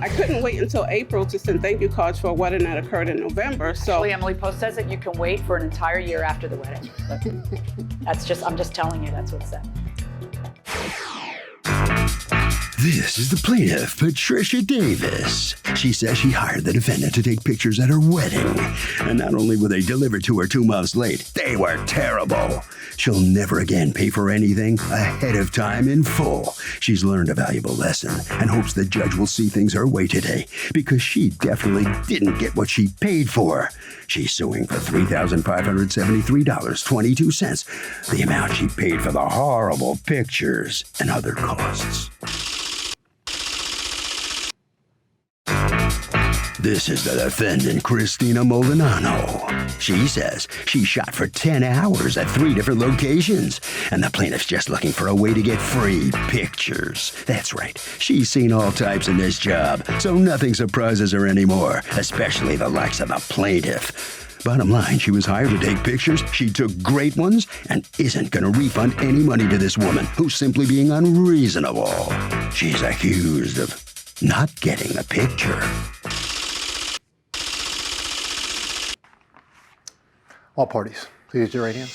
I couldn't wait until April to send thank you cards for a wedding that occurred in November. So Actually, Emily Post says that you can wait for an entire year after the wedding. But I'm just telling you, that's what's said. This is the plaintiff, Patricia Davis. She says she hired the defendant to take pictures at her wedding. And not only were they delivered to her 2 months late, they were terrible. She'll never again pay for anything ahead of time in full. She's learned a valuable lesson and hopes the judge will see things her way today because she definitely didn't get what she paid for. She's suing for $3,573.22, the amount she paid for the horrible pictures and other costs. This is the defendant, Christina Molinano. She says she shot for 10 hours at 3 different locations, and the plaintiff's just looking for a way to get free pictures. That's right, she's seen all types in this job, so nothing surprises her anymore, especially the likes of the plaintiff. Bottom line, she was hired to take pictures, she took great ones, and isn't going to refund any money to this woman who's simply being unreasonable. She's accused of not getting the picture. All parties, please raise your right hand.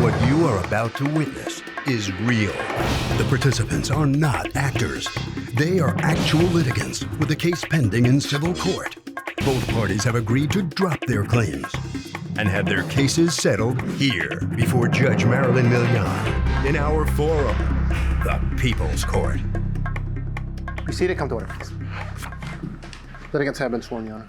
What you are about to witness is real. The participants are not actors. They are actual litigants with a case pending in civil court. Both parties have agreed to drop their claims and have their cases settled here before Judge Marilyn Millian in our forum, the People's Court. Be seated, come to order, please. Litigants have been sworn, Your Honor.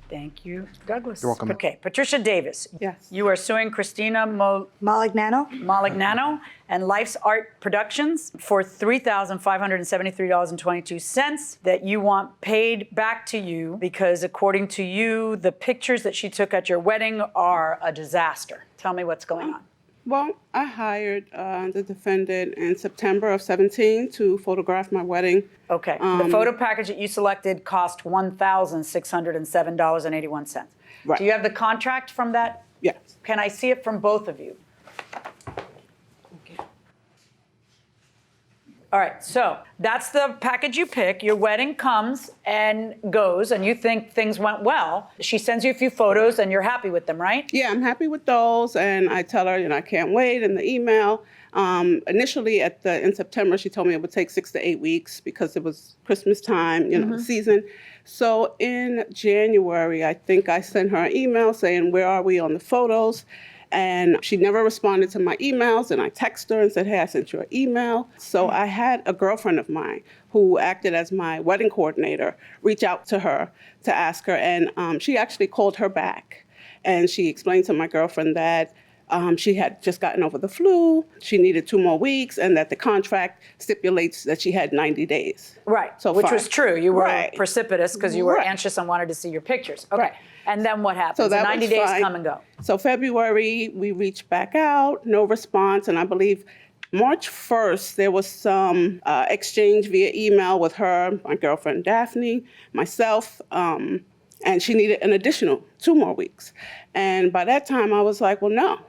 Thank you, Douglas. You're welcome. Okay, Patricia Davis. Yes. You are suing Christina Malignano and Life's Art Productions for $3,573.22 that you want paid back to you because, according to you, the pictures that she took at your wedding are a disaster. Tell me what's going on. Well, I hired the defendant in September of 17 to photograph my wedding. Okay. The photo package that you selected cost $1,607.81. Right. Do you have the contract from that? Yes. Can I see it from both of you? All right, so that's the package you pick. Your wedding comes and goes, and you think things went well. She sends you a few photos, and you're happy with them, right? Yeah, I'm happy with those, and I tell her, I can't wait in the email. Initially, in September, she told me it would take 6 to 8 weeks because it was Christmas time, the season. So in January, I think I sent her an email saying, where are we on the photos? And she never responded to my emails, and I texted her and said, hey, I sent you an email. So I had a girlfriend of mine who acted as my wedding coordinator reach out to her to ask her, and she actually called her back. And she explained to my girlfriend that she had just gotten over the flu, she needed 2 more weeks, and that the contract stipulates that she had 90 days. Right, So which far. was true. You were Right. precipitous because you were Right. anxious and wanted to see your pictures. Okay, Right. and then what happens? So that The 90 was days fine. come and go. So February, we reached back out, no response, and I believe March 1st, there was some exchange via email with her, my girlfriend Daphne, myself, and she needed an additional 2 more weeks. And by that time, I was like, well, no,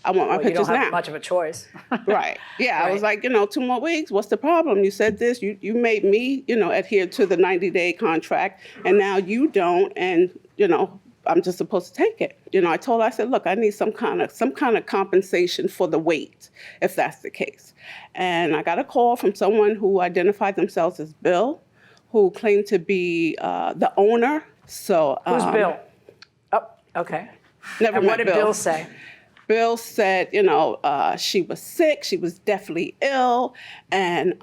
I want my Well, you pictures don't have now. much of a choice. Right. Yeah, I was Right. like, 2 more weeks, what's the problem? You said this, you made me, adhere to the 90-day contract, and now you don't, and, I'm just supposed to take it. I told her, I said, look, I need some kind of compensation for the wait, if that's the case. And I got a call from someone who identified themselves as Bill, who claimed to be the owner. So Who's Bill? Oh, okay. Never And met what did Bill. Bill say? Bill said, she was sick, she was deathly ill, and,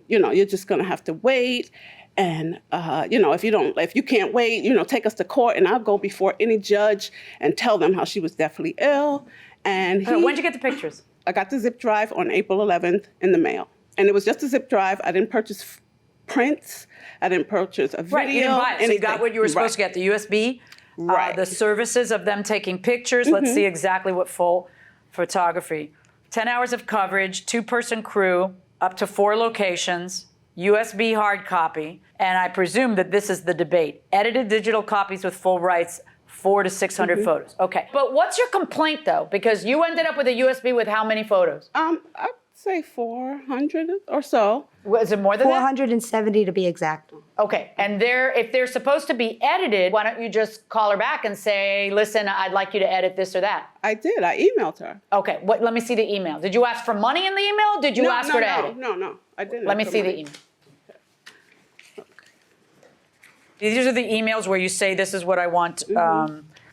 you're just gonna have to wait. And, if you can't wait, take us to court, and I'll go before any judge and tell them how she was deathly ill. And When'd you get the pictures? I got the zip drive on April 11th in the mail. And it was just a zip drive. I didn't purchase prints. I didn't purchase a video. Right, you didn't buy it. So you got what you were supposed to get, the USB, Right. the services of them taking pictures. Let's see exactly what full photography. 10 hours of coverage, 2-person crew, up to 4 locations, USB hard copy, and I presume that this is the debate. Edited digital copies with full rights, 400 to 600 photos. Okay, but what's your complaint though? Because you ended up with a USB with how many photos? I'd say 400 or so. Was it more than that? 470 to be exact. Okay, and if they're supposed to be edited, why don't you just call her back and say, listen, I'd like you to edit this or that? I did. I emailed her. Okay, let me see the email. Did you ask for money in the email? Did you ask her to edit? No, I didn't. Let me see the email. These are the emails where you say, this is what I want.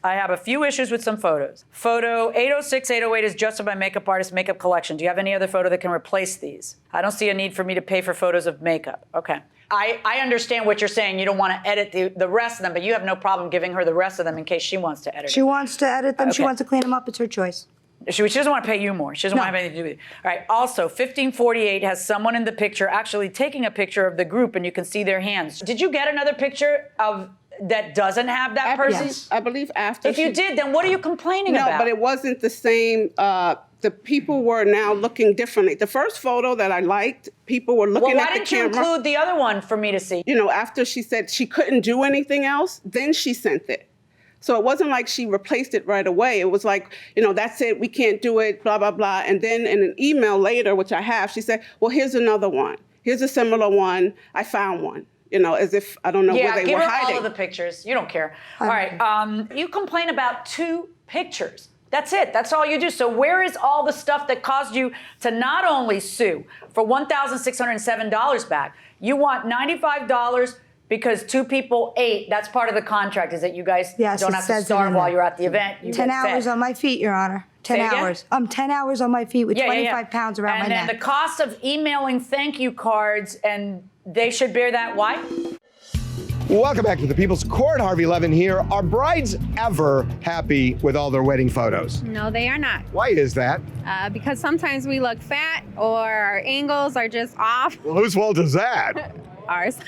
I have a few issues with some photos. Photo 806, 808 is Just My Makeup Artist Makeup Collection. Do you have any other photo that can replace these? I don't see a need for me to pay for photos of makeup. Okay. I understand what you're saying. You don't want to edit the rest of them, but you have no problem giving her the rest of them in case she wants to edit She it. wants to edit them. She Okay. wants to clean them up. It's her choice. She doesn't want to pay you more. She doesn't want to have anything to do with it. All right. Also, 1548 has someone in the picture actually taking a picture of the group, and you can see their hands. Did you get another picture that doesn't have that person? Yes. I believe after. If you did, then what are you complaining about? No, but it wasn't the same. The people were now looking differently. The first photo that I liked, people were looking Well, at why the didn't you camera. include the other one for me to see? You know, after she said she couldn't do anything else, then she sent it. So it wasn't like she replaced it right away. It was like, you know, that's it, we can't do it, blah, blah, blah. And then in an email later, which I have, she said, well, here's another one. Here's a similar one. I found one. You know, as if, I don't know where they give were her hiding. all of the pictures. You don't care. All right. You complain about 2 pictures. That's it. That's all you do. So where is all the stuff that caused you to not only sue for $1,607 back? You want $95 because 2 people ate. That's part of the contract, is that you guys Yes, don't it have to says it starve in while there. you're at the event. You 10 get hours fed. on my feet, Your Honor. 10 Say it again? hours. 10 hours on my feet with 25 pounds around my neck. And then neck. the cost of emailing thank you cards, and they should bear that. Why? Welcome back to the People's Court. Harvey Levin here. Are brides ever happy with all their wedding photos? No, they are not. Why is that? Because sometimes we look fat or our angles are just off. Well, whose fault is that? Ours.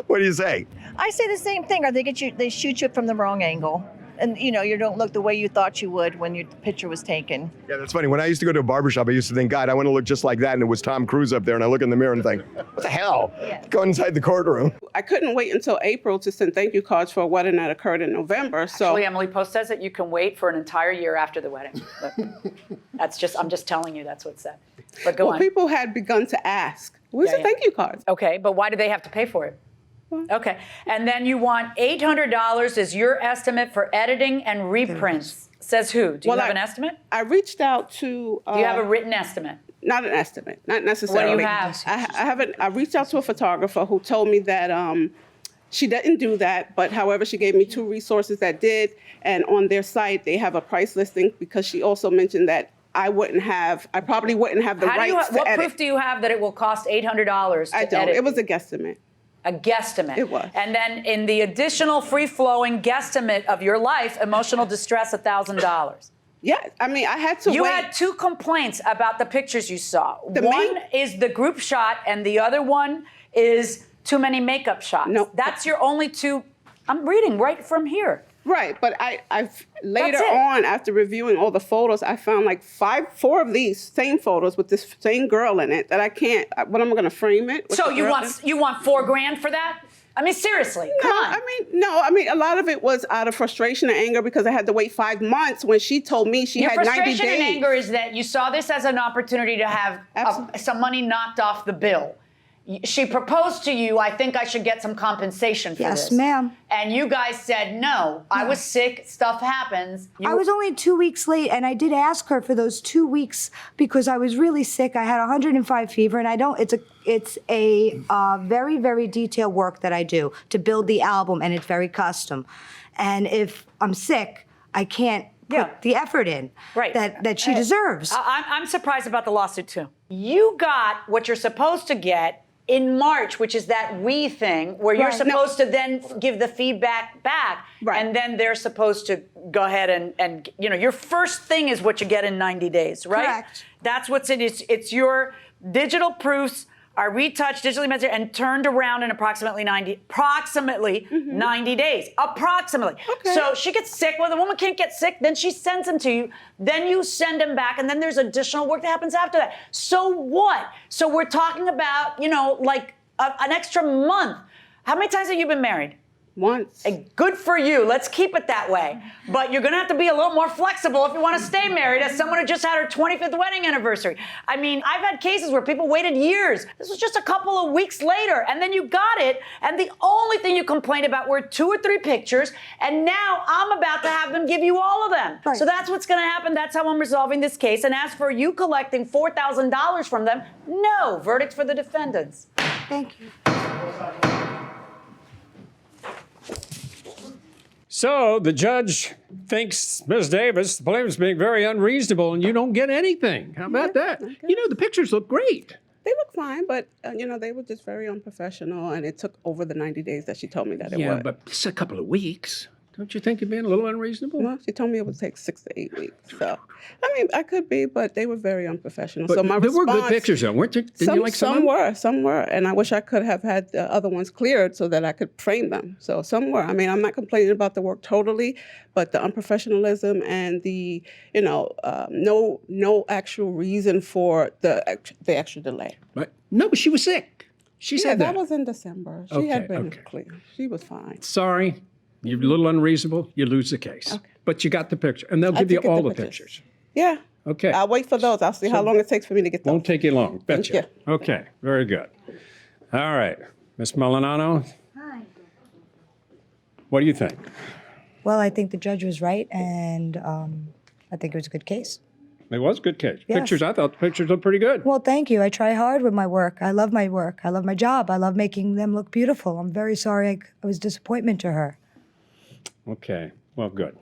What do you say? I say the same thing, or they shoot you from the wrong angle. And you know, you don't look the way you thought you would when your picture was taken. Yeah, that's funny. When I used to go to a barbershop, I used to think, God, I want to look just like that. And it was Tom Cruise up there. And I look in the mirror and think, what the hell? Go inside the courtroom. I couldn't wait until April to send thank you cards for a wedding that occurred in November. So Actually, Emily Post says that you can wait for an entire year after the wedding. But I'm just telling you that's what's said. But go on. people had begun to ask, where's the thank you cards? Okay, but why do they have to pay for it? Okay, and then you want $800 is your estimate for editing and reprints. Says who? Do you have an estimate? I reached out to. Do you have a written estimate? Not an estimate, not necessarily. What do you have? I reached out to a photographer who told me that she didn't do that, but however, she gave me 2 resources that did, and on their site they have a price listing because she also mentioned that I probably wouldn't have the rights to what edit. proof do you have that it will cost $800 to I don't. edit? It was a guesstimate. A guesstimate. It was. And then in the additional free-flowing guesstimate of your life, emotional distress, $1,000. Yeah, I mean, I had to You wait. had 2 complaints about the pictures you saw. The one main- is the group shot, and the other one is too many makeup shots. No. That's your only 2. I'm reading right from here. Right, but I've later That's it. on, after reviewing all the photos, I found like 4 of these same photos with this same girl in it that I can't. What am I going to frame it? with So the you girl want in? $4 grand for that? I mean, seriously, come on. I mean, a lot of it was out of frustration and anger because I had to wait 5 months when she told me she Your had 90 days. frustration and anger is that you saw this as an opportunity to have some money knocked off the bill. She proposed to you, I think I should get some compensation for this. Yes, ma'am. And you guys said, no, I was sick, stuff happens. I was only 2 weeks late, and I did ask her for those 2 weeks because I was really sick. I had 105 fever, and it's a very, very detailed work that I do to build the album, and it's very custom. And if I'm sick, I can't put the effort in that she deserves. I'm surprised about the lawsuit, too. You got what you're supposed to get in March, which is that we thing, where you're supposed to then give the feedback back, and then they're supposed to go ahead and your first thing is what you get in 90 days, right? Correct. That's what's in it. It's your digital proofs are retouched, digitally measured, and turned around in approximately 90 days. Approximately. Okay. So she gets sick. Well, the woman can't get sick. Then she sends them to you. Then you send them back. And then there's additional work that happens after that. So what? So we're talking about, like an extra month. How many times have you been married? Once. Good for you. Let's keep it that way. But you're going to have to be a little more flexible if you want to stay married as someone who just had her 25th wedding anniversary. I mean, I've had cases where people waited years. This was just a couple of weeks later, and then you got it, and the only thing you complained about were 2 or 3 pictures, and now I'm about to have them give you all of them. Right. So that's what's going to happen. That's how I'm resolving this case. And as for you collecting $4,000 from them, no. Verdict for the defendants. Thank you. So the judge thinks Ms. Davis, the plaintiff's being very unreasonable, and you don't get anything. How about that? okay. You know, the pictures look great. They look fine, but they were just very unprofessional, and it took over the 90 days that she told me that it Yeah, would. but it's a couple of weeks. Don't you think you're being a little unreasonable? Well, she told me it would take 6 to 8 weeks. So, I mean, I could be, but they were very unprofessional. But so my there were response, good pictures, though, weren't there? Didn't you like some of them? Some were, and I wish I could have had the other ones cleared so that I could frame them. So some were. I mean, I'm not complaining about the work totally, but the unprofessionalism and the, no actual reason for the extra delay. Right. No, but she was sick. She said that was in December. She had been okay. clear. She was fine. Sorry, you're a little unreasonable. You lose the case. Okay. But you got the picture, and they'll give you did get all the the pictures. pictures. Yeah. Okay. I'll wait for those. I'll see how long it takes for me to get those. Won't take you long. Betcha. Thank you. Okay, very good. All right, Ms. Molinano. Hi. What do you think? Well, I think the judge was right, and I think it was a good case. It was a good case. Yes. Pictures, I thought the pictures looked pretty good. Well, thank you. I try hard with my work. I love my work. I love my job. I love making them look beautiful. I'm very sorry I was a disappointment to her. Okay, well, good.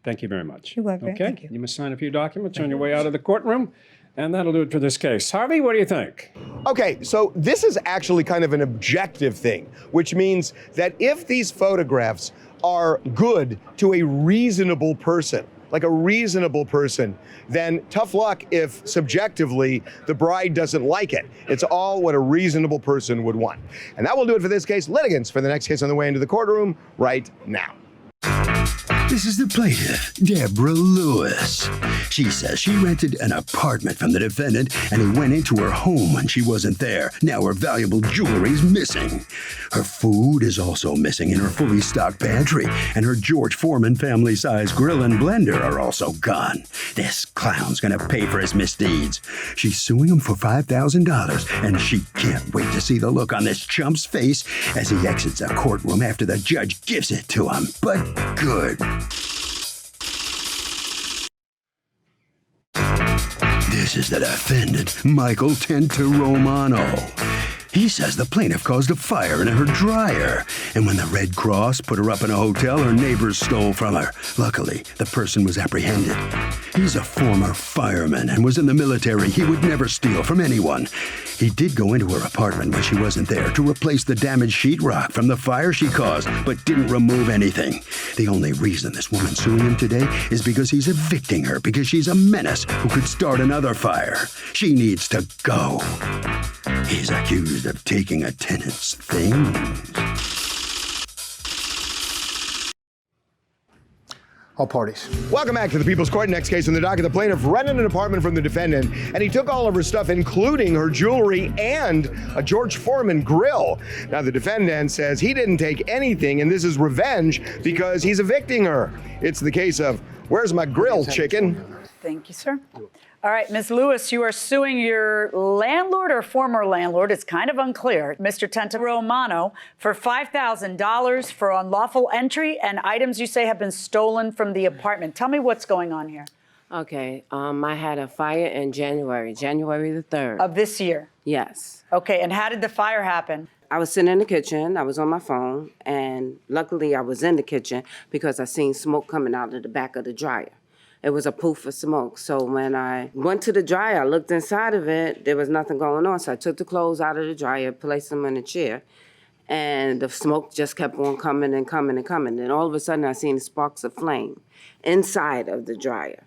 Thank you very much. You're welcome. Okay, Thank you. you must sign a few documents on your way out of the courtroom, and that'll do it for this case. Harvey, what do you think? Okay, so this is actually kind of an objective thing, which means that if these photographs are good to a reasonable person, like a reasonable person, then tough luck if subjectively the bride doesn't like it. It's all what a reasonable person would want. And that will do it for this case. Litigants for the next case on the way into the courtroom right now. This is the plaintiff, Deborah Lewis. She says she rented an apartment from the defendant and he went into her home when she wasn't there. Now her valuable jewelry's missing. Her food is also missing in her fully stocked pantry, and her George Foreman family-sized grill and blender are also gone. This clown's gonna pay for his misdeeds. She's suing him for $5,000, and she can't wait to see the look on this chump's face as he exits the courtroom after the judge gives it to him. But good. This is the defendant, Michael Tenteromano. He says the plaintiff caused a fire in her dryer, and when the Red Cross put her up in a hotel, her neighbors stole from her. Luckily, the person was apprehended. He's a former fireman and was in the military. He would never steal from anyone. He did go into her apartment when she wasn't there to replace the damaged sheetrock from the fire she caused, but didn't remove anything. The only reason this woman's suing him today is because he's evicting her because she's a menace who could start another fire. She needs to go. He's accused of taking a tenant's things. All parties. Welcome back to the People's Court. Next case in the docket, the plaintiff rented an apartment from the defendant, and he took all of her stuff, including her jewelry and a George Foreman grill. Now, the defendant says he didn't take anything, and this is revenge because he's evicting her. It's the case of, where's my grill, chicken? Thank you, sir. All right, Ms. Lewis, you are suing your landlord or former landlord, it's kind of unclear, Mr. Tenteromano, for $5,000 for unlawful entry and items you say have been stolen from the apartment. Tell me what's going on here. Okay, I had a fire in January the 3rd. Of this year? Yes. Okay, and how did the fire happen? I was sitting in the kitchen, I was on my phone, and luckily I was in the kitchen because I seen smoke coming out of the back of the dryer. It was a poof of smoke. So when I went to the dryer, I looked inside of it, there was nothing going on. So I took the clothes out of the dryer, placed them in a chair, and the smoke just kept on coming and coming and coming. And all of a sudden I seen sparks of flame inside of the dryer.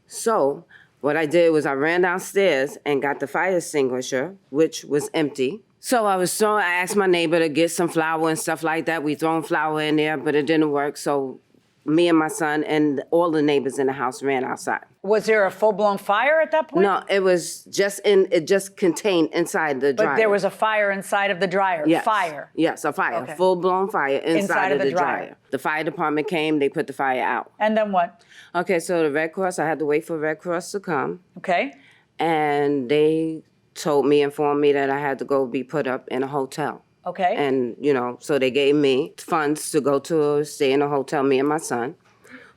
So what I did was I ran downstairs and got the fire extinguisher, which was empty. So I asked my neighbor to get some flour and stuff like that. We thrown flour in there, but it didn't work. So me and my son and all the neighbors in the house ran outside. Was there a full-blown fire at that point? No, it was it just contained inside the dryer. But there was a fire inside of the dryer. Yes. Fire. Yes, a fire, Okay. full-blown fire inside of the dryer. dryer. The fire department came, they put the fire out. And then what? Okay, so the Red Cross, I had to wait for Red Cross to come. Okay. And they informed me that I had to go be put up in a hotel. Okay. And, so they gave me funds to stay in a hotel, me and my son,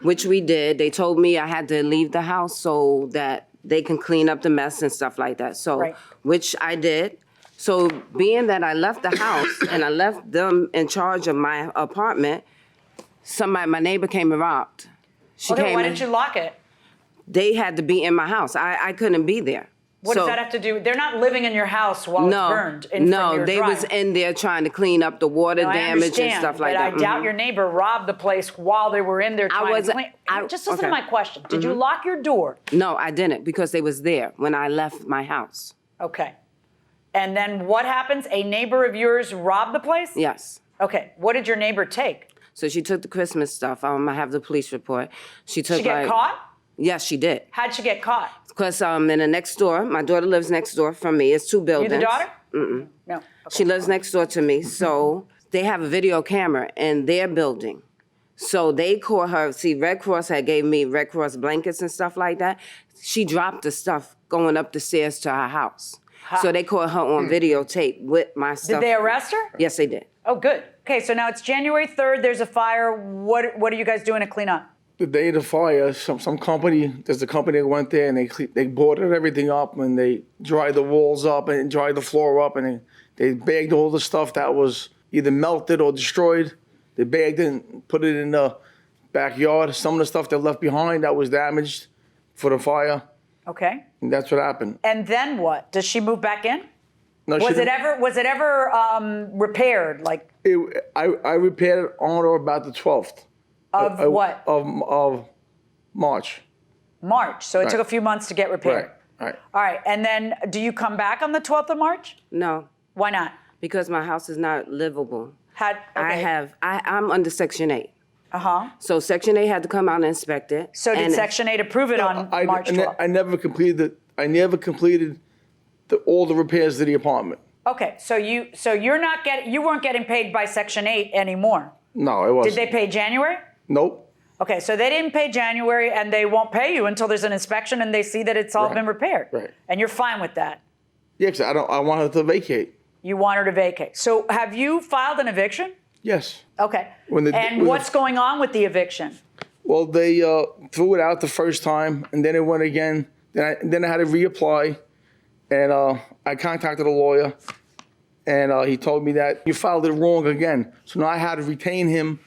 which we did. They told me I had to leave the house so that they can clean up the mess and stuff like that. So, Right. which I did. So being that I left the house and I left them in charge of my apartment, my neighbor came and robbed. She Okay, came why and- didn't you lock it? They had to be in my house. I couldn't be there. What does that have to do? They're not living in your house while it's burned. From your they dryer. was in there trying to clean up the water No, I damage and understand, stuff like but that. I doubt your neighbor robbed the place while they were in there trying to wasn't- clean. Just listen to okay. my question. Did you lock your door? No, I didn't because they was there when I left my house. Okay. And then what happens? A neighbor of yours robbed the place? Yes. Okay. What did your neighbor take? So she took the Christmas stuff. I have the police report. She took She get caught? Yes, she did. How'd she get caught? Because in the next door, my daughter lives next door from me. It's 2 buildings. You the daughter? Mm-mm. No. Okay. She lives next door to me. So they have a video camera in their building. So they caught her. See, Red Cross had gave me Red Cross blankets and stuff like that. She dropped the stuff going up the stairs to her house. So they caught her on videotape with my stuff. Did they arrest her? Yes, they did. Oh, good. Okay, so now it's January 3rd. There's a fire. What are you guys doing to clean up? The day of the fire, some company, there's a company that went there and they boarded everything up and they dried the walls up and dried the floor up and they bagged all the stuff that was either melted or destroyed. They bagged it and put it in the backyard. Some of the stuff they left behind that was damaged for the fire. Okay. And that's what happened. And then what? Does she move back in? No, Was it ever repaired? Like I repaired it on or about the 12th. of what? Of March. March. So it Right. took a few months to get repaired. Right. All right. And then do you come back on the 12th of March? No, Why not? because my house is not livable. Okay. I'm under Section 8. Uh-huh. So Section 8 had to come out and inspect it. So did and Section 8 approve it on March 12th? I never completed all the repairs to the apartment. Okay. So you weren't getting paid by Section 8 anymore. No, it wasn't. Did they pay January? Nope. Okay, so they didn't pay January, and they won't pay you until there's an inspection and they see that it's all Right. been repaired. Right. And you're fine with that. Yeah, 'cause I want her to vacate. You want her to vacate. So have you filed an eviction? Yes. Okay. When What's going on with the eviction? Well, they threw it out the first time, and then it went again. Then I had to reapply, and I contacted a lawyer, and he told me that you filed it wrong again. So now I had to retain him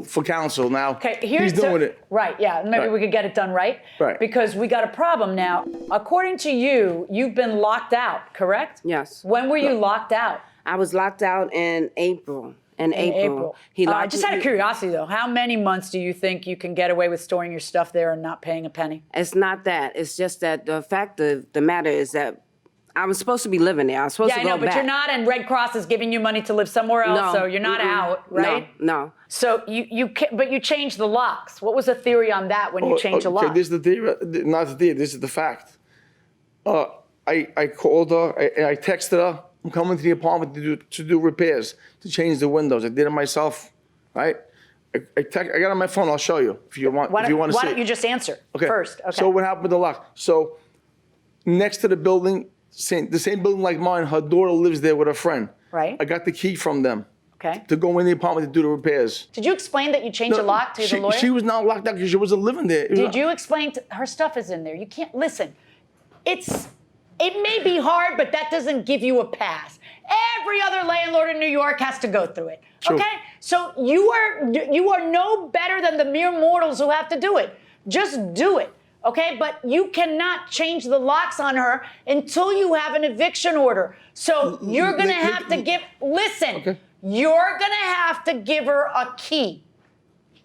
for counsel. Now Okay, he's doing it. Right, yeah. Maybe Right. we could get it done right. Right. Because we got a problem now. According to you, you've been locked out, correct? Yes. When were you locked out? I was locked out in April. In April. He locked Just out of curiosity, though, how many months do you think you can get away with storing your stuff there and not paying a penny? It's not that. It's just that the fact of the matter is that I was supposed to be living there. I was supposed Yeah, to I go know, but back. you're not, and Red Cross is giving you money to live somewhere else, No. so you're not out, right? No. So but you changed the locks. What was the theory on that when you changed the Okay, lock? this is the theory, not the theory. This is the fact. I called her. I texted her. I'm coming to the apartment to do repairs, to change the windows. I did it myself, right? I got on my phone. I'll show you if you want. Why if you want to see. don't you just answer first? Okay. So what happened with the lock? So next to the building, the same building like mine, her daughter lives there with a friend. Right. I got the key from them. Okay. To go in the apartment to do the repairs. Did you explain that you changed the lock to the lawyer? She was not locked out because she wasn't living there. Did you explain her stuff is in there? You can't listen. It may be hard, but that doesn't give you a pass. Every other landlord in New York has to go through it. True. Okay? So you are no better than the mere mortals who have to do it. Just do it. Okay? But you cannot change the locks on her until you have an eviction order. So you're going to have to listen. You're going to have to give her a key.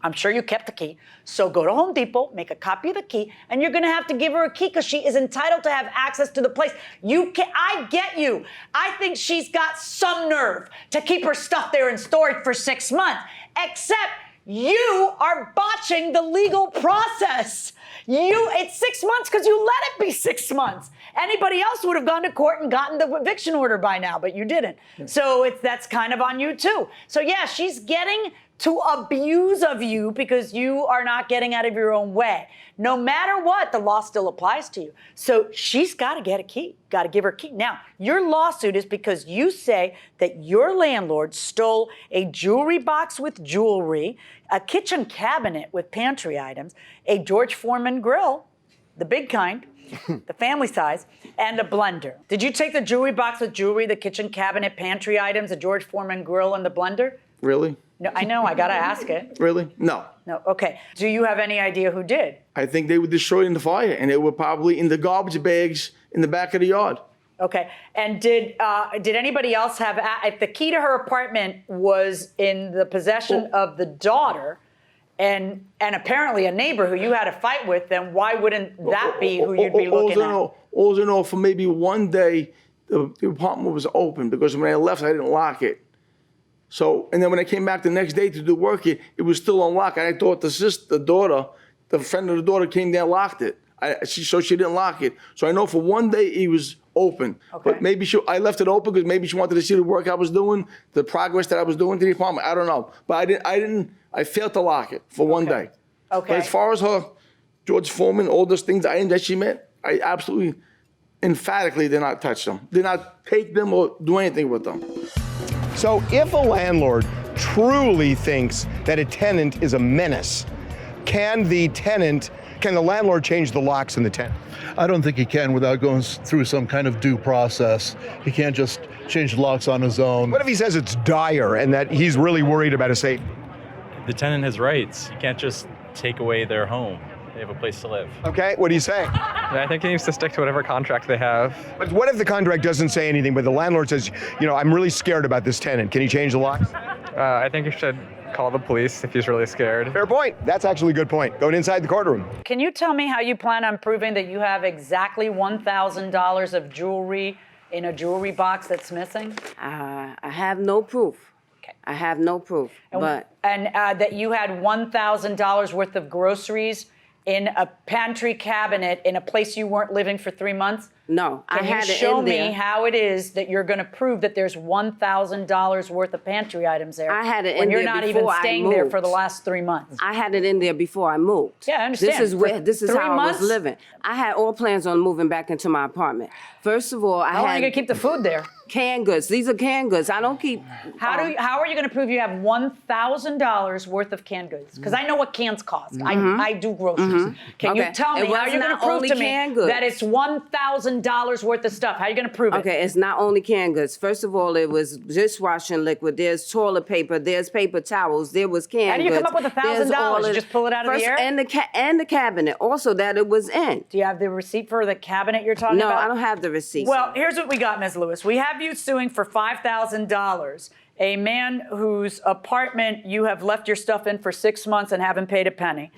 I'm sure you kept the key. So go to Home Depot, make a copy of the key, and you're going to have to give her a key because she is entitled to have access to the place. I get you. I think she's got some nerve to keep her stuff there in storage for 6 months, except You are botching the legal process. It's 6 months because you let it be 6 months. Anybody else would have gone to court and gotten the eviction order by now, but you didn't. Yeah. So that's kind of on you too. So yeah, she's getting to abuse of you because you are not getting out of your own way. No matter what, the law still applies to you. So she's got to get a key, got to give her a key. Now, your lawsuit is because you say that your landlord stole a jewelry box with jewelry, a kitchen cabinet with pantry items, a George Foreman grill, the big kind, the family size, and a blender. Did you take the jewelry box with jewelry, the kitchen cabinet, pantry items, the George Foreman grill, and the blender? Really? No, I know, I gotta ask it. Really? No. No, okay. Do you have any idea who did? I think they were destroyed in the fire, and they were probably in the garbage bags in the back of the yard. Okay. And did anybody else have, if the key to her apartment was in the possession of the daughter and apparently a neighbor who you had a fight with, then why wouldn't that be who you'd be looking at? All in all, for maybe one day, the apartment was open because when I left, I didn't lock it. So, and then when I came back the next day to do work, it was still unlocked. And I thought the friend of the daughter came there and locked it. So she didn't lock it. So I know for one day it was open. Okay. But maybe I left it open because maybe she wanted to see the work I was doing, the progress that I was doing to the apartment. I don't know. But I failed to lock it for one day. Okay. But as far as her, George Foreman, all those things that she meant, I absolutely, emphatically did not touch them. Did not take them or do anything with them. So if a landlord truly thinks that a tenant is a menace, can the landlord change the locks in the tenant? I don't think he can without going through some kind of due process. He can't just change the locks on his own. What if he says it's dire and that he's really worried about his safety? The tenant has rights. You can't just take away their home. They have a place to live. Okay, what do you say? I think he needs to stick to whatever contract they have. But what if the contract doesn't say anything, but the landlord says, I'm really scared about this tenant. Can he change the locks? I think you should call the police if he's really scared. Fair point. That's actually a good point. Going inside the courtroom. Can you tell me how you plan on proving that you have exactly $1,000 of jewelry in a jewelry box that's missing? I have no proof. Okay. I have no proof. And that you had $1,000 worth of groceries in a pantry cabinet in a place you weren't living for 3 months? No, I had it in there. Can you show me how it is that you're going to prove that there's $1,000 worth of pantry items there? I had it in there when you're not even staying there for the last 3 months. I had it in there before I moved. Yeah, I understand. This is how I was living. I had all plans on moving back into my apartment. First of all, how long are you going to keep the food there? Canned goods. These are canned goods. I don't keep. How are you going to prove you have $1,000 worth of canned goods? Because I know what cans cost. Mm-hmm. I do groceries. Can you tell me how you're going to prove to me that it's $1,000 worth of stuff? How are you going to prove it? Okay, it's not only canned goods. First of all, it was dishwashing liquid. There's toilet paper. There's paper towels. There was canned goods. How do you come up with $1,000? You just pull it out of the air? And the cabinet also that it was in. Do you have the receipt for the cabinet you're talking about? No, I don't have the receipt. Well, here's what we got, Ms. Lewis. We have you suing for $5,000 a man whose apartment you have left your stuff in for 6 months and haven't paid a penny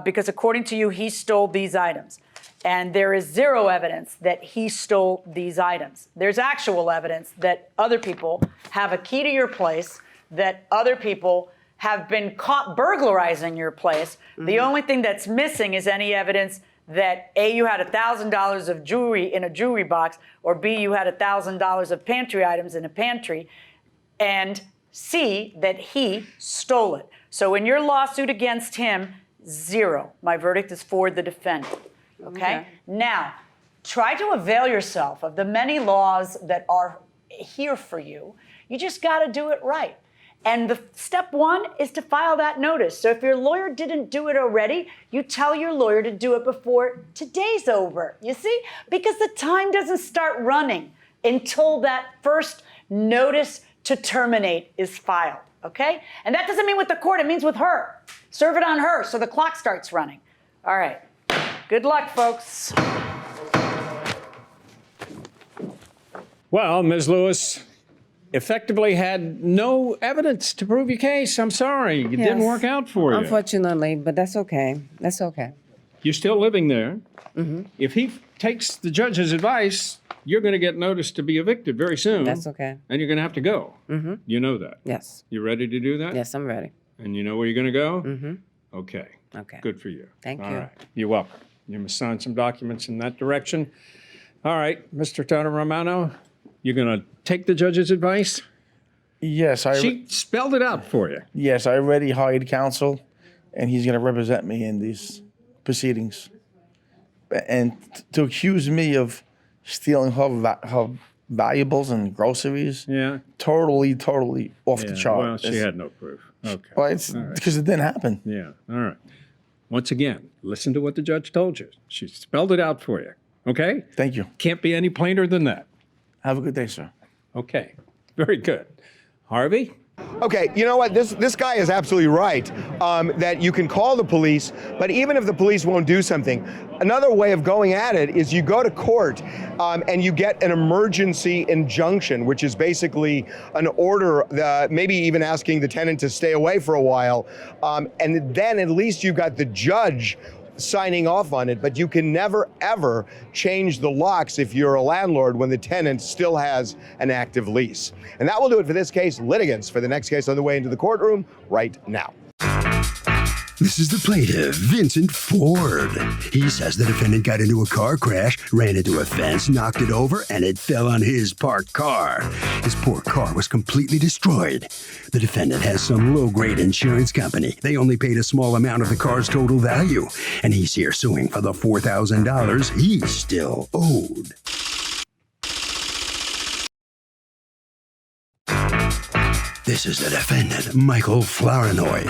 because according to you, he stole these items. And there is zero evidence that he stole these items. There's actual evidence that other people have a key to your place, that other people have been caught burglarizing your place. Mm-hmm. The only thing that's missing is any evidence that A, you had $1,000 of jewelry in a jewelry box, or B, you had $1,000 of pantry items in a pantry, and C, that he stole it. So in your lawsuit against him, 0. My verdict is for the defendant. Okay? Now, try to avail yourself of the many laws that are here for you. You just got to do it right. And the step 1 is to file that notice. So if your lawyer didn't do it already, you tell your lawyer to do it before today's over. You see? Because the time doesn't start running until that first notice to terminate is filed. Okay? And that doesn't mean with the court, it means with her. Serve it on her so the clock starts running. All right. Good luck, folks. Well, Ms. Lewis effectively had no evidence to prove your case. I'm sorry. It didn't work out for you. Unfortunately, but that's okay. That's okay. You're still living there. Mm-hmm. If he takes the judge's advice, you're going to get notice to be evicted very soon. That's okay. And you're going to have to go. Mm-hmm. You know that. Yes. You ready to do that? Yes, I'm ready. And you know where you're going to go? Mm-hmm. Okay. Okay. Good for you. Thank All you. right. You're welcome. You must sign some documents in that direction. All right, Mr. Tony Romano, you're going to take the judge's advice? Yes, She spelled it out for you. Yes, I already hired counsel, and he's going to represent me in these proceedings. And to accuse me of stealing her valuables and groceries, totally off the chart. Well, she had no proof. Okay. Well, it's because it didn't happen. Yeah, all right. Once again, listen to what the judge told you. She spelled it out for you, okay? Thank you. Can't be any plainer than that. Have a good day, sir. Okay, very good. Harvey? Okay, you know what? This guy is absolutely right that you can call the police, but even if the police won't do something, another way of going at it is you go to court and you get an emergency injunction, which is basically an order, maybe even asking the tenant to stay away for a while, and then at least you got the judge signing off on it, but you can never, ever change the locks if you're a landlord when the tenant still has an active lease. And that will do it for this case. Litigants for the next case on the way into the courtroom right now. This is the plaintiff, Vincent Ford. He says the defendant got into a car crash, ran into a fence, knocked it over, and it fell on his parked car. His poor car was completely destroyed. The defendant has some low-grade insurance company. They only paid a small amount of the car's total value, and he's here suing for the $4,000 he's still owed. This is the defendant, Michael Flournoy.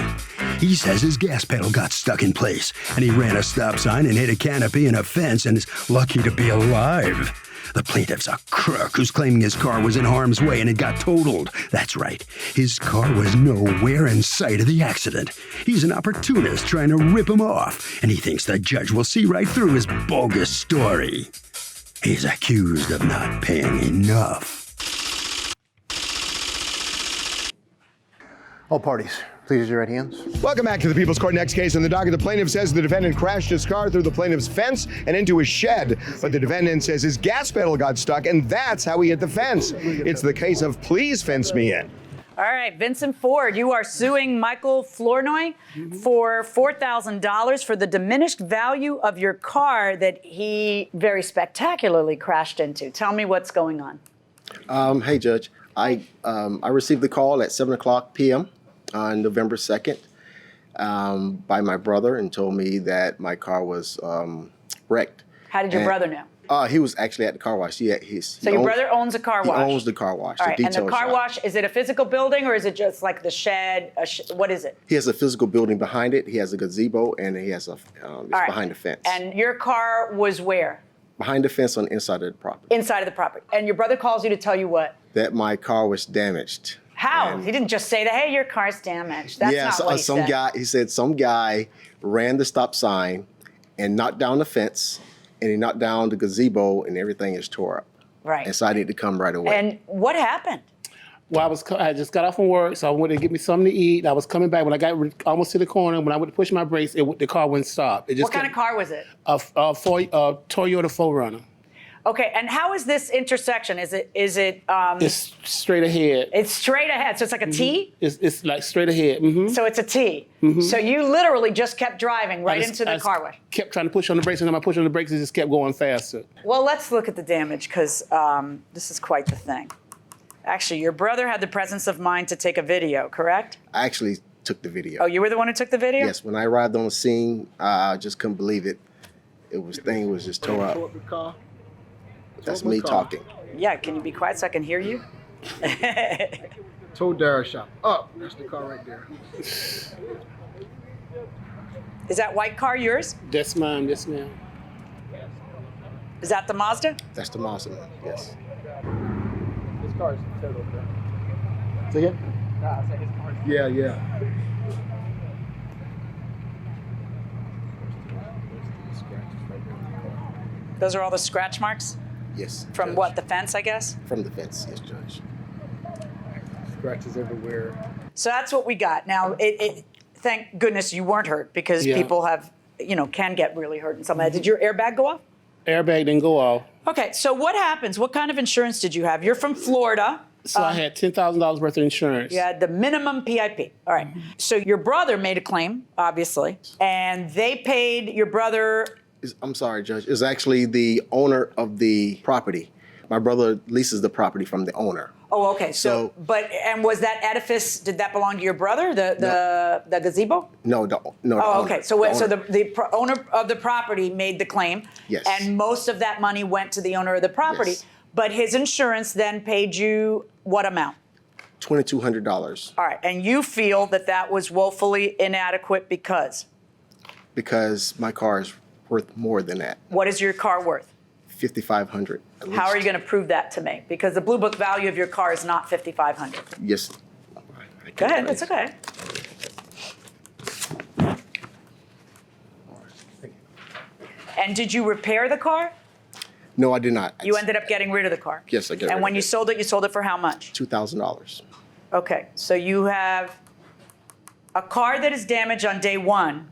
He says his gas pedal got stuck in place, and he ran a stop sign and hit a canopy and a fence and is lucky to be alive. The plaintiff's a crook who's claiming his car was in harm's way and it got totaled. That's right. His car was nowhere in sight of the accident. He's an opportunist trying to rip him off, and he thinks the judge will see right through his bogus story. He's accused of not paying enough. All parties, please use your right hands. Welcome back to the People's Court. Next case on the docket. The plaintiff says the defendant crashed his car through the plaintiff's fence and into his shed. But the defendant says his gas pedal got stuck, and that's how he hit the fence. It's the case of please fence me in. All right, Vincent Ford, you are suing Michael Flournoy for $4,000 for the diminished value of your car that he very spectacularly crashed into. Tell me what's going on. Hey, Judge. I received the call at 7:00 p.m. on November 2nd by my brother and told me that my car was wrecked. How did your brother know? He was actually at the car wash. So your brother owns a car wash? He owns the car wash. All right, and the car shop. wash, is it a physical building or is it just like the shed? What is it? He has a physical building behind it. He has a gazebo and he has it's behind the fence. And your car was where? Behind the fence on the inside of the property. Inside of the property. And your brother calls you to tell you what? That my car was damaged. How? He didn't just say that, hey, your car's damaged. That's not what he said. He said some guy ran the stop sign and knocked down the fence, and he knocked down the gazebo, and everything is tore up. Right. And so I need to come right away. And what happened? Well, I just got off from work, so I went to get me something to eat. I was coming back. When I got almost to the corner, when I went to push my brakes, the car wouldn't stop. What kind of car was it? A Toyota 4Runner. Okay, and how is this intersection? Is it? It's straight ahead. It's straight ahead, so it's like a T? It's like straight ahead. Mm-hmm. So it's a T. Mm-hmm. So you literally just kept driving right into the car wash. Kept trying to push on the brakes, and then I pushed on the brakes, it just kept going faster. Well, let's look at the damage, because this is quite the thing. Actually, your brother had the presence of mind to take a video, correct? I actually took the video. Oh, you were the one who took the video? Yes, when I arrived on the scene, I just couldn't believe it. Thing was just tore up. That's me talking. Yeah, can you be quiet so I can hear you? Tow Dara shop. Up. That's the car right there. Is that white car yours? That's mine, yes, ma'am. Is that the Mazda? That's the Mazda, yes. This car is total. Say it? Nah, I said his car. Yeah. Those are all the scratch marks? Yes. From Judge. what, the fence, I guess? From the fence, yes, Judge. Scratches everywhere. So that's what we got. Now, thank goodness you weren't hurt, because people have, can get really hurt in some of that. Did your airbag go off? Airbag didn't go off. Okay, so what happens? What kind of insurance did you have? You're from Florida, So I had $10,000 worth of insurance. You had the minimum PIP. All right. So your brother made a claim, obviously, and they paid your brother. I'm sorry, Judge. It's actually the owner of the property. My brother leases the property from the owner. Oh, okay. So, and was that edifice? Did that belong to your brother? The gazebo? No. Oh, okay. So the owner of the property made the claim. Yes. And most of that money went to the owner of the property. Yes. But his insurance then paid you what amount? $2,200. All right. And you feel that was woefully inadequate because? Because my car is worth more than that. What is your car worth? $5,500. How are you going to prove that to me? Because the Blue Book value of your car is not $5,500. Yes. Go ahead. That's okay. And did you repair the car? No, I did not. You ended up getting rid of the car. Yes, I got rid And when of you it. sold it for how much? $2,000. Okay, so you have a car that is damaged on day one,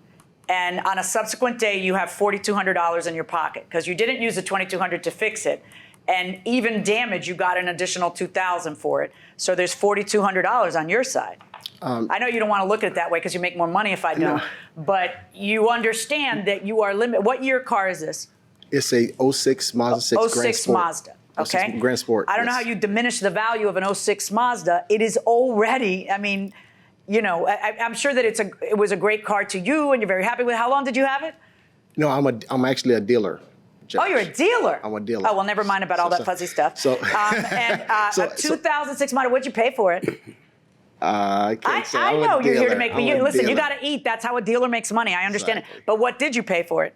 and on a subsequent day you have $4,200 in your pocket because you didn't use the $2,200 to fix it, and even damage you got an additional $2,000 for it. So there's $4,200 on your side. I know you don't want to look at it that way because you make more money if I don't, but you understand that you are limited. What year car is this? It's a 06 Mazda 6 Grand 06 Sport. Mazda. Okay. 06 Grand Sport. I don't know how you diminish the value of an 06 Mazda. It is already, I mean, you know, I'm sure that it was a great car to you and you're very happy with it. How long did you have it? No, I'm actually a dealer. Judge. Oh, you're a dealer? I'm a dealer. Oh, well, never mind about all that fuzzy stuff. So, a 2006 model, what'd you pay for it? I can't say. I know you're here to make me. Listen, you dealer. got to eat. That's how a dealer makes money. I understand it. But what did you pay for it?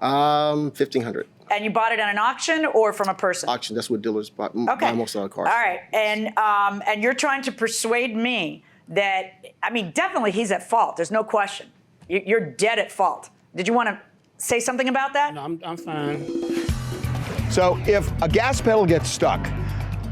$1,500. And you bought it at an auction or from a person? Auction. That's what dealers buy most of our cars. All right. And you're trying to persuade me that, I mean, definitely he's at fault. There's no question. You're dead at fault. Did you want to say something about that? No, I'm fine. So if a gas pedal gets stuck,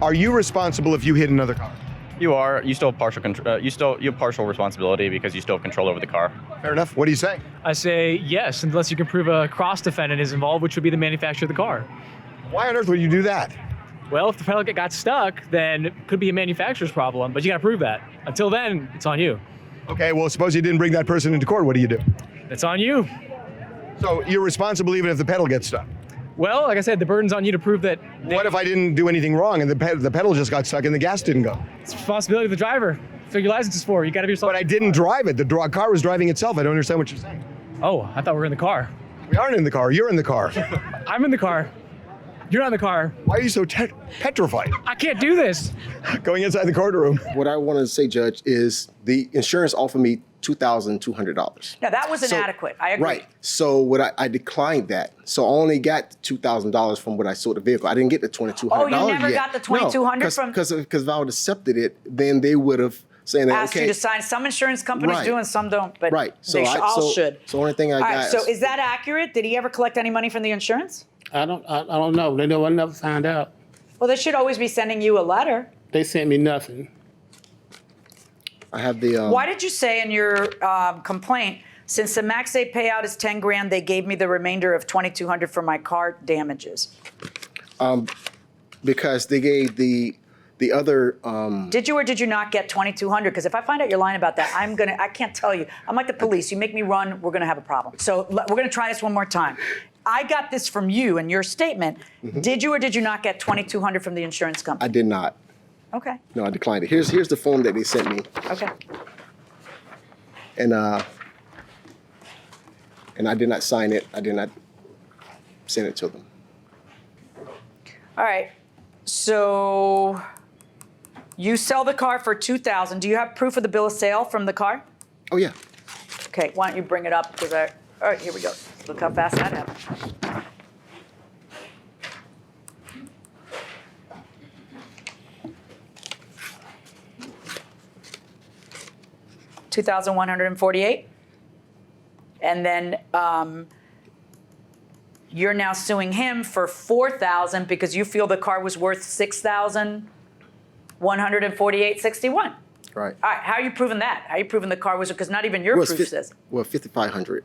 are you responsible if you hit another car? You are. You still have partial control. You have partial responsibility because you still have control over the car. Fair enough. What do you say? I say yes, unless you can prove a cross-defendant is involved, which would be the manufacturer of the car. Why on earth would you do that? Well, if the pedal got stuck, then it could be a manufacturer's problem, but you got to prove that. Until then, it's on you. Okay, well, suppose you didn't bring that person into court. What do you do? It's on you. So you're responsible even if the pedal gets stuck? Well, like I said, the burden's on you to prove that. What if I didn't do anything wrong and the pedal just got stuck and the gas didn't go? It's the responsibility of the driver. That's what your license is for. You got to be responsible. But I didn't drive it. The car was driving itself. I don't understand what you're saying. Oh, I thought we were in the car. We aren't in the car. You're in the car. I'm in the car. You're not in the car. Why are you so petrified? I can't do this. Going inside the courtroom. What I want to say, Judge, is the insurance offered me $2,200. Now, that was inadequate. I agree. Right. So what I declined that. So I only got $2,000 from what I sold the vehicle. I didn't get the $2,200 Oh, you never yet. got the $2,200 from? Because if I would have accepted it, then they would have saying that, Asked you to sign. Some insurance companies do and some don't, but they all should. So only thing I got. All right, so is that accurate? Did he ever collect any money from the insurance? I don't know. I never found out. Well, they should always be sending you a letter. They sent me nothing. I have the. Why did you say in your complaint, since the max day payout is $10,000, they gave me the remainder of $2,200 for my car damages? Because they gave the other. Did you or did you not get $2,200? Because if I find out you're lying about that, I can't tell you. I'm like the police. You make me run, we're gonna have a problem. So we're gonna try this one more time. I got this from you in your statement. Mm-hmm. Did you or did you not get $2,200 from the insurance company? I did not. Okay. No, I declined it. Here's the form that they sent me. Okay. And I did not sign it. I did not send it to them. All right. So you sell the car for $2,000. Do you have proof of the bill of sale from the car? Oh yeah. Okay. Why don't you bring it up? All right. Here we go. Look how fast that happened. $2,148, and then you're now suing him for $4,000 because you feel the car was worth $6,148.61. Right. All right. How are you proving that? How are you proving the car was? Because not even your proof says. Well, $5,500.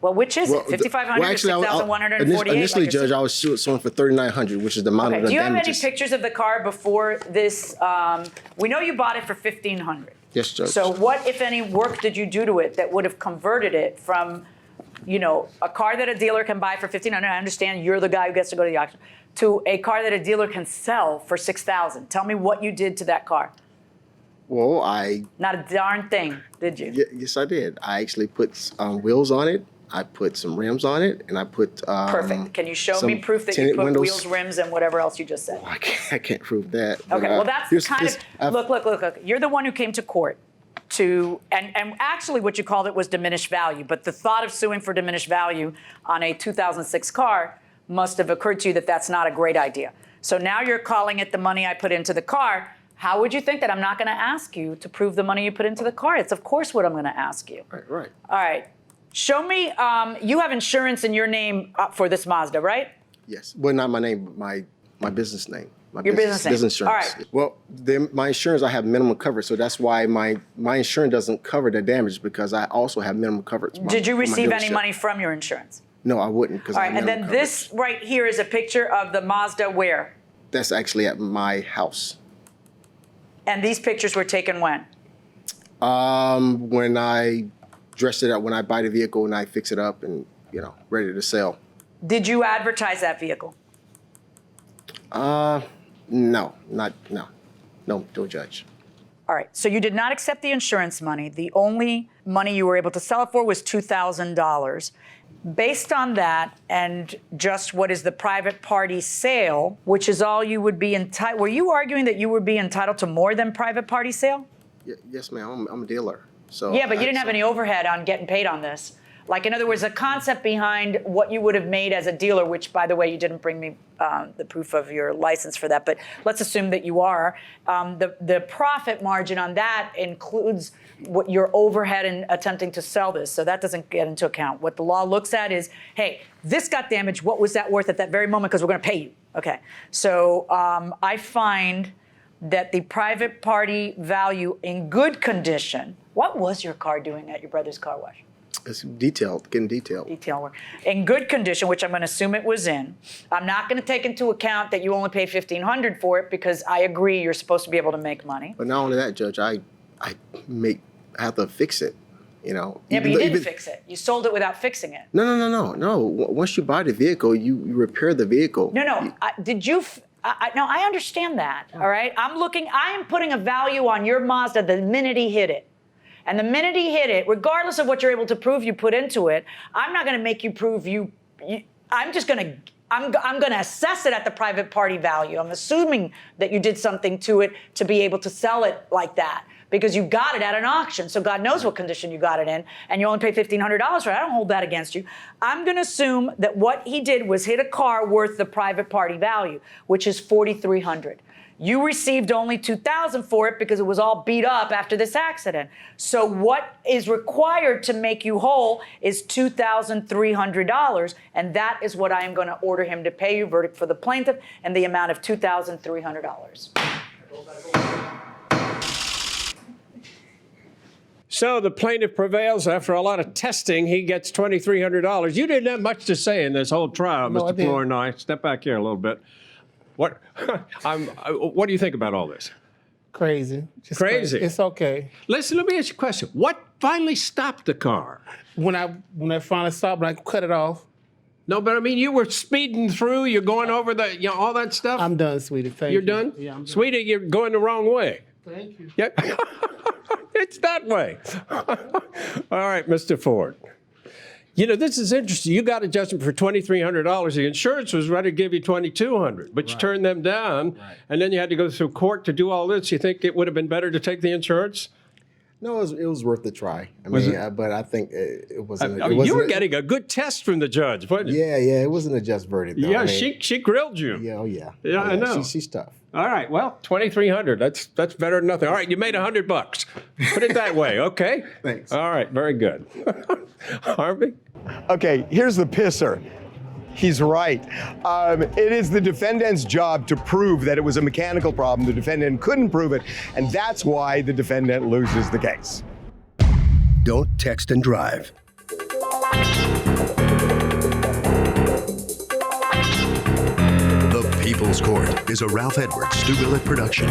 Well, which is it? 5,500 or 6,148? Initially, like you're Judge, I was suing for 3,900, which is the amount of the Do you have damages. any pictures of the car before this? We know you bought it for 1,500. Yes, Judge. So what, if any, work did you do to it that would have converted it from, you know, a car that a dealer can buy for 1,500? I understand you're the guy who gets to go to the auction, to a car that a dealer can sell for 6,000. Tell me what you did to that car. Well, Not a darn thing, did you? Yes, I did. I actually put wheels on it. I put some rims on it, and I put Perfect. Can you show some me proof that you tinted put windows. wheels, rims, and whatever else you just said? I can't prove that. Okay, well, that's look. You're the one who came to court to, and actually what you called it was diminished value, but the thought of suing for diminished value on a 2006 car must have occurred to you that that's not a great idea. So now you're calling it the money I put into the car. How would you think that I'm not going to ask you to prove the money you put into the car? It's of course what I'm going to ask you. Right. All right. Show me, you have insurance in your name for this Mazda, right? Yes. Well, not my name, but my business name. Your business name. Business insurance. All right. Well, my insurance, I have minimum coverage, so that's why my insurance doesn't cover the damage, because I also have minimum coverage. Did you receive any money from your insurance? No, I wouldn't. All right, and then this right here is a picture of the Mazda where? That's actually at my house. And these pictures were taken when? When I dressed it up, when I buy the vehicle and I fix it up and, you know, ready to sell. Did you advertise that vehicle? No, to a judge. All right, so you did not accept the insurance money. The only money you were able to sell it for was $2,000. Based on that and just what is the private party sale, which is all you would be entitled, were you arguing that you would be entitled to more than private party sale? Yes, ma'am, I'm a dealer. So yeah, but you didn't have any overhead on getting paid on this. Like, in other words, the concept behind what you would have made as a dealer, which, by the way, you didn't bring me the proof of your license for that, but let's assume that you are. The profit margin on that includes what your overhead in attempting to sell this, so that doesn't get into account. What the law looks at is, hey, this got damaged. What was that worth at that very moment? Because we're going to pay you. Okay, so I find that the private party value in good condition. What was your car doing at your brother's car wash? It's detailed, getting detailed. Detail work. In good condition, which I'm going to assume it was in. I'm not going to take into account that you only paid $1,500 for it, because I agree you're supposed to be able to make money. But not only that, Judge, I have to fix it, you know. Yeah, but you didn't fix it. You sold it without fixing it. No. Once you buy the vehicle, you repair the vehicle. No. Did you? No, I understand that. All right. I am putting a value on your Mazda the minute he hit it. And the minute he hit it, regardless of what you're able to prove you put into it, I'm not going to make you prove I'm just going to, I'm going to assess it at the private party value. I'm assuming that you did something to it to be able to sell it like that, because you got it at an auction. So God knows what condition you got it in, and you only paid $1,500 for it. I don't hold that against you. I'm going to assume that what he did was hit a car worth the private party value, which is $4,300. You received only $2,000 for it because it was all beat up after this accident. So what is required to make you whole is $2,300, and that is what I am going to order him to pay you. Verdict for the plaintiff and the amount of $2,300. So the plaintiff prevails. After a lot of testing, he gets $2,300. You didn't have much to say in this whole trial, No, I Mr. didn't. Flournoy. Step back here a little bit. What do you think about all this? Crazy. Just Crazy. It's okay. Listen, let me ask you a question. What finally stopped the car? When I finally stopped, when I cut it off. No, but I mean, you were speeding through. You're going over all that stuff. I'm done, sweetie. Thank you. You're done? Yeah, I'm done. Sweetie, you're going the wrong way. Thank you. Yep. It's that way. All right, Mr. Ford. You know, this is interesting. You got a judgment for $2,300. The insurance was ready to give you $2,200, but you turned them down, and then you had to go through court to do all this. You think it would have been better to take the insurance? No, it was worth the try. But I think it wasn't. You were getting a good test from the judge, wasn't you? Yeah, it wasn't a just verdict, though. Yeah, she grilled you. Yeah. Yeah, I know. She's tough. All right, well, $2,300. That's better than nothing. All right, you made $100. Put it that way, okay? Thanks. All right, very good. Harvey? Okay, here's the pisser. He's right. It is the defendant's job to prove that it was a mechanical problem. The defendant couldn't prove it, and that's why the defendant loses the case. Don't text and drive. The People's Court is a Ralph Edwards, Stu Willett production.